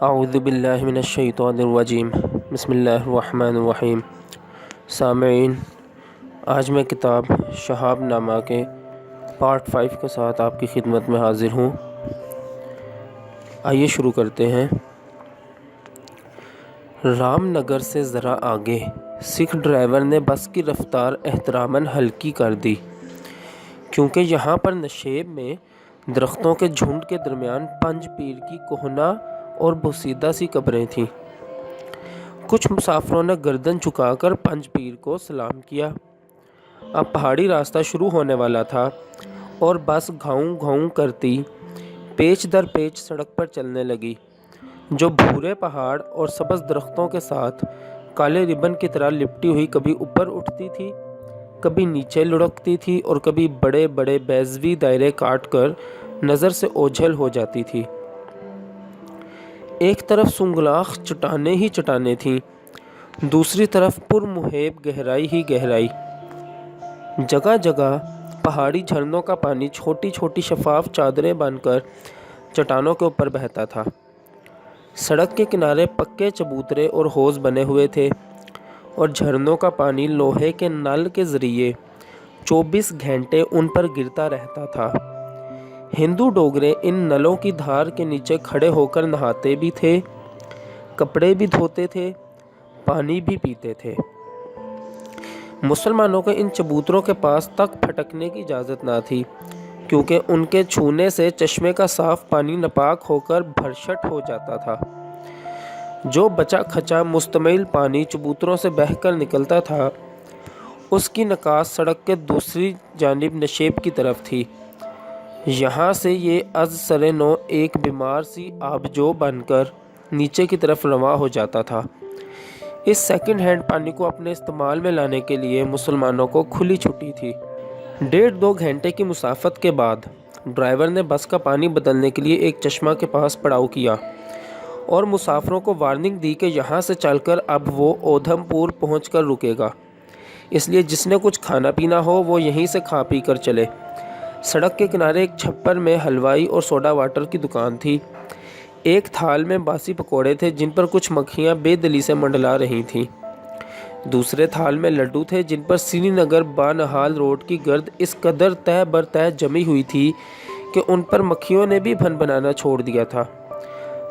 اعوذ باللہ من الشیطان الرجیم بسم اللہ الرحمن الرحیم۔ سامعین، آج میں کتاب شہاب نامہ کے پارٹ 5 کے ساتھ آپ کی خدمت میں حاضر ہوں۔ آئیے شروع کرتے ہیں۔ رام نگر سے ذرا آگے سکھ ڈرائیور نے بس کی رفتار احتراماً ہلکی کر دی، کیونکہ یہاں پر نشیب میں درختوں کے جھنڈ کے درمیان پنج پیر کی کہنہ اور بوسیدہ سی قبریں تھیں۔ کچھ مسافروں نے گردن جھکا کر پنج پیر کو سلام کیا۔ اب پہاڑی راستہ شروع ہونے والا تھا اور بس گھاؤں گھاؤں کرتی پیچ در پیچ سڑک پر چلنے لگی، جو بھورے پہاڑ اور سبز درختوں کے ساتھ کالے ربن کی طرح لپٹی ہوئی کبھی اوپر اٹھتی تھی، کبھی نیچے لڑکتی تھی اور کبھی بڑے بڑے بیضوی دائرے کاٹ کر نظر سے اوجھل ہو جاتی تھی۔ ایک طرف سنگلاخ چٹانیں ہی چٹانیں تھیں، دوسری طرف پرمحیب گہرائی ہی گہرائی۔ جگہ جگہ پہاڑی جھرنوں کا پانی چھوٹی چھوٹی شفاف چادریں بن کر چٹانوں کے اوپر بہتا تھا۔ سڑک کے کنارے پکے چبوترے اور حوض بنے ہوئے تھے اور جھرنوں کا پانی لوہے کے نل کے ذریعے 24 گھنٹے ان پر گرتا رہتا تھا۔ ہندو ڈوگرے ان نلوں کی دھار کے نیچے کھڑے ہو کر نہاتے بھی تھے، کپڑے بھی دھوتے تھے، پانی بھی پیتے تھے۔ مسلمانوں کو ان چبوتروں کے پاس تک پھٹکنے کی اجازت نہ تھی، کیونکہ ان کے چھونے سے چشمے کا صاف پانی ناپاک ہو کر بھرشٹ ہو جاتا تھا۔ جو بچا کھچا مستعمل پانی چبوتروں سے بہہ کر نکلتا تھا، اس کی نکاس سڑک کے دوسری جانب نشیب کی طرف تھی۔ یہاں سے یہ از سر نو ایک بیمار سی آبجو بن کر نیچے کی طرف رواں ہو جاتا تھا۔ اس سیکنڈ ہینڈ پانی کو اپنے استعمال میں لانے کے لیے مسلمانوں کو کھلی چھٹی تھی۔ 1.5-2 گھنٹے کی مسافت کے بعد ڈرائیور نے بس کا پانی بدلنے کے لیے ایک چشمہ کے پاس پڑاؤ کیا اور مسافروں کو وارننگ دی کہ یہاں سے چل کر اب وہ اودھم پور پہنچ کر رکے گا، اس لیے جس نے کچھ کھانا پینا ہو وہ یہیں سے کھا پی کر چلے۔ سڑک کے کنارے ایک چھپر میں حلوائی اور سوڈا واٹر کی دکان تھی۔ ایک تھال میں باسی پکوڑے تھے جن پر کچھ مکھیاں بے دلی سے منڈلا رہی تھیں۔ دوسرے تھال میں لڈو تھے جن پر سری نگر بانہال روڈ کی گرد اس قدر تہ بر تہ جمی ہوئی تھی کہ ان پر مکھیوں نے بھی بھن بنانا چھوڑ دیا تھا۔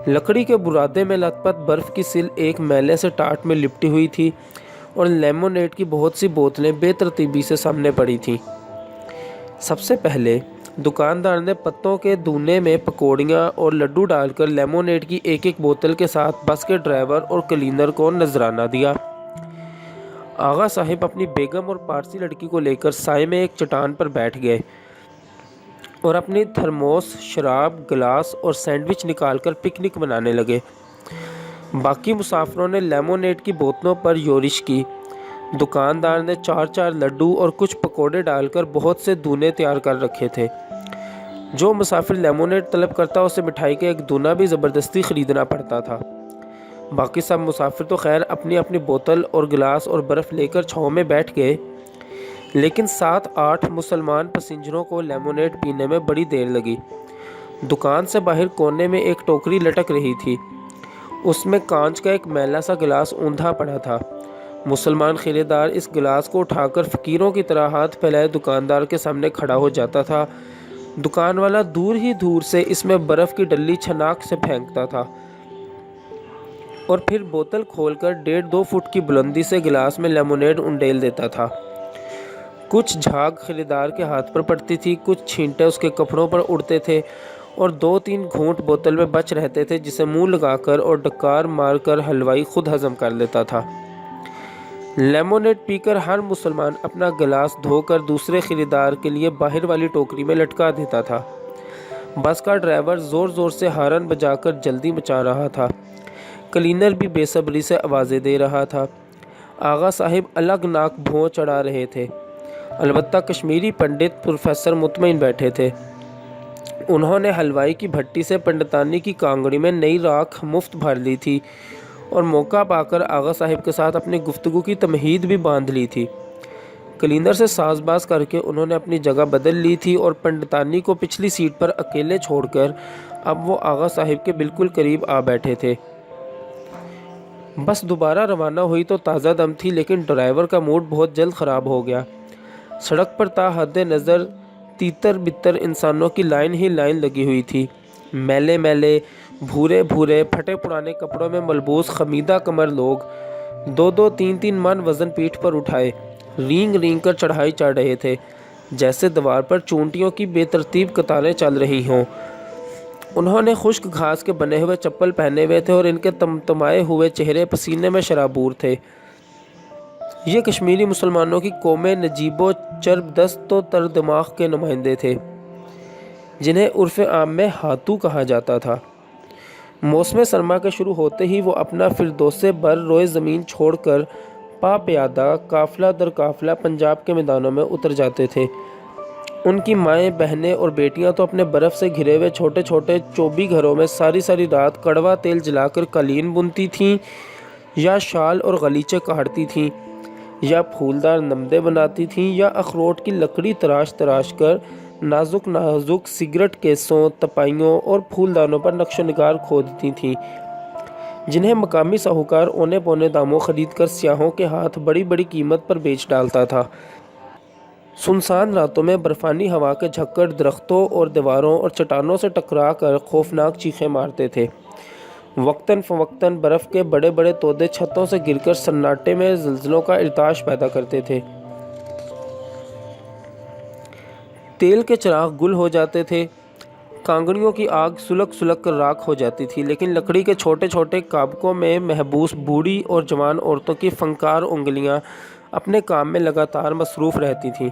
لکڑی کے برادے میں لت پت برف کی سل ایک میلے سے ٹاٹ میں لپٹی ہوئی تھی اور لیمونیڈ کی بہت سی بوتلیں بے ترتیبی سے سامنے پڑی تھیں۔ سب سے پہلے دکاندار نے پتوں کے دونے میں پکوڑیاں اور لڈو ڈال کر لیمونیڈ کی ایک ایک بوتل کے ساتھ بس کے ڈرائیور اور کلینر کو نذرانہ دیا۔ آغا صاحب اپنی بیگم اور پارسی لڑکی کو لے کر سائے میں ایک چٹان پر بیٹھ گئے اور اپنی تھرموس، شراب، گلاس اور سینڈوچ نکال کر پکنک منانے لگے۔ باقی مسافروں نے لیمونیڈ کی بوتلوں پر یورش کی۔ دکاندار نے 4 لڈو اور کچھ پکوڑے ڈال کر بہت سے دونے تیار کر رکھے تھے۔ جو مسافر لیمونیڈ طلب کرتا اسے مٹھائی کا ایک دونا بھی زبردستی خریدنا پڑتا تھا۔ باقی سب مسافر تو خیر اپنی اپنی بوتل اور گلاس اور برف لے کر چھاؤں میں بیٹھ گئے، لیکن 7-8 مسلمان پسنجروں کو لیمونیڈ پینے میں بڑی دیر لگی۔ دکان سے باہر کونے میں ایک ٹوکری لٹک رہی تھی، اس میں کانچ کا ایک میلا سا گلاس اوندھا پڑا تھا۔ مسلمان خریدار اس گلاس کو اٹھا کر فقیروں کی طرح ہاتھ پھیلائے دکاندار کے سامنے کھڑا ہو جاتا تھا۔ دکان والا دور ہی دور سے اس میں برف کی ڈلی چھناک سے پھینکتا تھا اور پھر بوتل کھول کر 1.5-2 فٹ کی بلندی سے گلاس میں لیمونیڈ انڈیل دیتا تھا۔ کچھ جھاگ خریدار کے ہاتھ پر پڑتی تھی، کچھ چھینٹے اس کے کپڑوں پر اڑتے تھے اور 2-3 گھونٹ بوتل میں بچ رہتے تھے جسے منہ لگا کر اور ڈکار مار کر حلوائی خود ہضم کر لیتا تھا۔ لیمونیڈ پی کر ہر مسلمان اپنا گلاس دھو کر دوسرے خریدار کے لیے باہر والی ٹوکری میں لٹکا دیتا تھا۔ بس کا ڈرائیور زور زور سے ہارن بجا کر جلدی مچا رہا تھا۔ کلینر بھی بے صبری سے آوازیں دے رہا تھا۔ آغا صاحب الگ ناک بھوں چڑھا رہے تھے۔ البتہ کشمیری پنڈت پروفیسر مطمئن بیٹھے تھے۔ انہوں نے حلوائی کی بھٹی سے پنڈتانی کی کانگڑی میں نئی راکھ مفت بھر لی تھی اور موقع پا کر آغا صاحب کے ساتھ اپنی گفتگو کی تمہید بھی باندھ لی تھی۔ کلینر سے ساز باز کر کے انہوں نے اپنی جگہ بدل لی تھی اور پنڈتانی کو پچھلی سیٹ پر اکیلے چھوڑ کر اب وہ آغا صاحب کے بالکل قریب آ بیٹھے تھے۔ بس دوبارہ روانہ ہوئی تو تازہ دم تھی، لیکن ڈرائیور کا موڈ بہت جلد خراب ہو گیا۔ سڑک پر تا حد نظر تیتر بتر انسانوں کی لائن ہی لائن لگی ہوئی تھی۔ میلے میلے، بھورے بھورے، پھٹے پرانے کپڑوں میں ملبوس خمیدہ کمر لوگ 2-2 3-3 من وزن پیٹھ پر اٹھائے رینگ رینگ کر چڑھائی چڑھ رہے تھے، جیسے دیوار پر چونٹیوں کی بے ترتیب قطاریں چل رہی ہوں۔ انہوں نے خشک گھاس کے بنے ہوئے چپل پہنے ہوئے تھے اور ان کے تمتمائے ہوئے چہرے پسینے میں شرابور تھے۔ یہ کشمیری مسلمانوں کی قوم نجیب و چرب دست و تر دماغ کے نمائندے تھے، جنہیں عرف عام میں ہاتھو کہا جاتا تھا۔ موسم سرما کے شروع ہوتے ہی وہ اپنا فردوس بر روئے زمین چھوڑ کر پا پیادہ قافلہ در قافلہ پنجاب کے میدانوں میں اتر جاتے تھے۔ ان کی مائیں، بہنیں اور بیٹیاں تو اپنے برف سے گھرے ہوئے چھوٹے چھوٹے چوبی گھروں میں ساری ساری رات کڑوا تیل جلا کر قالین بنتی تھیں، یا شال اور غلیچے کاٹتی تھیں، یا پھولدار نمدے بناتی تھیں، یا اخروٹ کی لکڑی تراش تراش کر نازک نازک سگریٹ کیسوں، تپائیوں اور پھولدانوں پر نقش و نگار کھودتی تھیں، جنہیں مقامی ساہوکار اونے پونے داموں خرید کر سیاحوں کے ہاتھ بڑی بڑی قیمت پر بیچ ڈالتا تھا۔ سنسان راتوں میں برفانی ہوا کے جھکڑ درختوں اور دیواروں اور چٹانوں سے ٹکرا کر خوفناک چیخیں مارتے تھے۔ وقتاً فوقتاً برف کے بڑے بڑے تودے چھتوں سے گر کر سناٹے میں زلزلوں کا ارتعاش پیدا کرتے تھے۔ تیل کے چراغ گل ہو جاتے تھے، کانگڑیوں کی آگ سلگ سلگ کر راکھ ہو جاتی تھی، لیکن لکڑی کے چھوٹے چھوٹے کابکوں میں محبوس بوڑھی اور جوان عورتوں کی فنکار انگلیاں اپنے کام میں لگاتار مصروف رہتی تھیں۔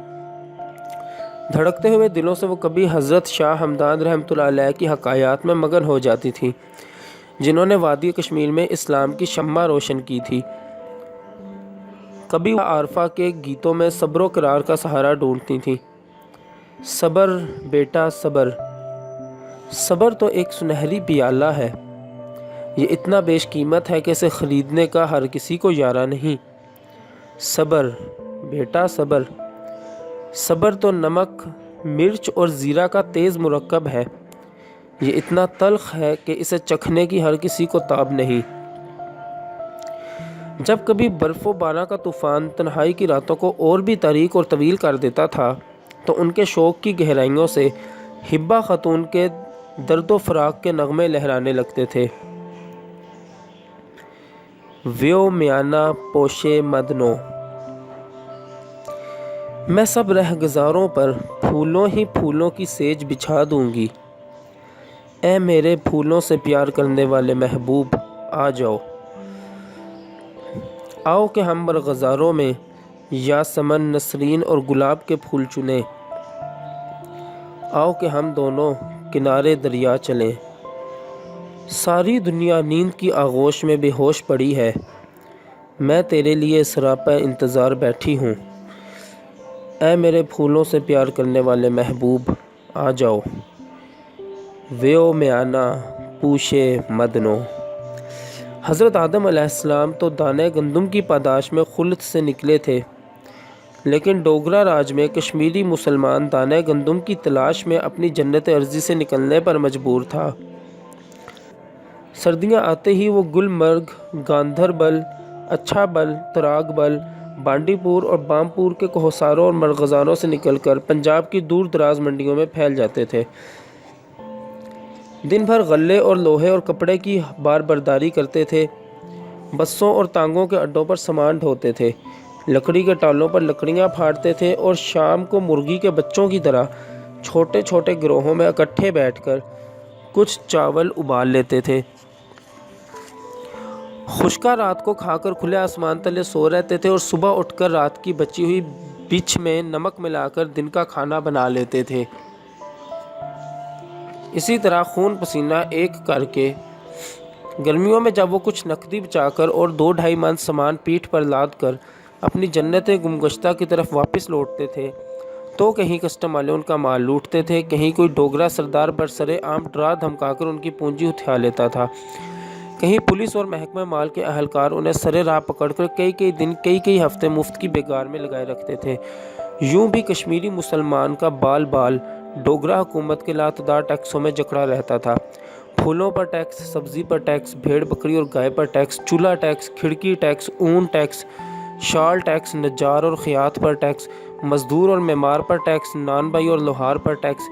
دھڑکتے ہوئے دلوں سے وہ کبھی حضرت شاہ ہمدان رحمۃ اللہ علیہ کی حکایات میں مگن ہو جاتی تھیں، جنہوں نے وادی کشمیر میں اسلام کی شمع روشن کی تھی۔ کبھی وہ عارفہ کے گیتوں میں صبر و قرار کا سہارا ڈھونڈتی تھیں۔ صبر بیٹا صبر، صبر تو ایک سنہری پیالہ ہے، یہ اتنا بیش قیمت ہے کہ اسے خریدنے کا ہر کسی کو یارہ نہیں۔ صبر بیٹا صبر، صبر تو نمک، مرچ اور زیرہ کا تیز مرکب ہے، یہ اتنا تلخ ہے کہ اسے چکھنے کی ہر کسی کو تاب نہیں۔ جب کبھی برف و باران کا طوفان تنہائی کی راتوں کو اور بھی تاریک اور طویل کر دیتا تھا تو ان کے شوق کی گہرائیوں سے حبہ خاتون کے درد و فراق کے نغمے لہرانے لگتے تھے۔ ویو میانہ پوشے مدنو، میں سب رہگزاروں پر پھولوں ہی پھولوں کی سیج بچھا دوں گی، اے میرے پھولوں سے پیار کرنے والے محبوب آ جاؤ، آؤ کہ ہم مرغزاروں میں یاسمن، نسرین اور گلاب کے پھول چنیں، آؤ کہ ہم دونوں کنارے دریا چلیں۔ ساری دنیا نیند کی آغوش میں بے ہوش پڑی ہے، میں تیرے لیے سراپا انتظار بیٹھی ہوں، اے میرے پھولوں سے پیار کرنے والے محبوب آ جاؤ۔ ویو میانہ پوشے مدنو۔ حضرت آدم علیہ السلام تو دانہ گندم کی پاداش میں خلد سے نکلے تھے، لیکن ڈوگرا راج میں کشمیری مسلمان دانہ گندم کی تلاش میں اپنی جنت ارضی سے نکلنے پر مجبور تھا۔ سردیاں آتے ہی وہ گلمرگ، گاندربل، اچھا بل، تراغ بل، بانڈی پور اور بامپور کے کوہساروں اور مرغزاروں سے نکل کر پنجاب کی دور دراز منڈیوں میں پھیل جاتے تھے۔ دن بھر غلے اور لوہے اور کپڑے کی بار برداری کرتے تھے، بسوں اور تانگوں کے اڈوں پر سامان ڈھوتے تھے، لکڑی کے ٹالوں پر لکڑیاں پھاڑتے تھے اور شام کو مرغی کے بچوں کی طرح چھوٹے چھوٹے گروہوں میں اکٹھے بیٹھ کر کچھ چاول ابال لیتے تھے۔ خشکا رات کو کھا کر کھلے آسمان تلے سو رہتے تھے اور صبح اٹھ کر رات کی بچی ہوئی بچھ میں نمک ملا کر دن کا کھانا بنا لیتے تھے۔ اسی طرح خون پسینہ ایک کر کے گرمیوں میں جب وہ کچھ نقدی بچا کر اور 2-2.5 من سامان پیٹھ پر لاد کر اپنی جنت گمگشتہ کی طرف واپس لوٹتے تھے تو کہیں کسٹم والے ان کا مال لوٹتے تھے، کہیں کوئی ڈوگرا سردار برسر عام ڈرا دھمکا کر ان کی پونجی ہتھیا لیتا تھا، کہیں پولیس اور محکمہ مال کے اہلکار انہیں سرے راہ پکڑ کر کئی دن کئی ہفتے مفت کی بیگار میں لگائے رکھتے تھے۔ یوں بھی کشمیری مسلمان کا بال ڈوگرا حکومت کے لاتعداد ٹیکسوں میں جکڑا رہتا تھا۔ پھولوں پر ٹیکس، سبزی پر ٹیکس، بھیڑ بکری اور گائے پر ٹیکس، چولہا ٹیکس، کھڑکی ٹیکس، اون ٹیکس، شال ٹیکس، نجار اور خیاط پر ٹیکس، مزدور اور معمار پر ٹیکس، نان بھائی اور لوہار پر ٹیکس،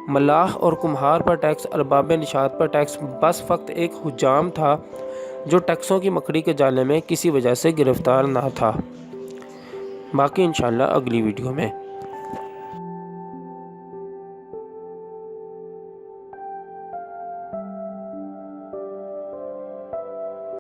ملاح اور کمہار پر ٹیکس، ارباب نشاط پر ٹیکس۔ بس فقط ایک حجام تھا جو ٹیکسوں کی مکڑی کے جالے میں کسی وجہ سے گرفتار نہ تھا۔ باقی انشاءاللہ اگلی ویڈیو میں۔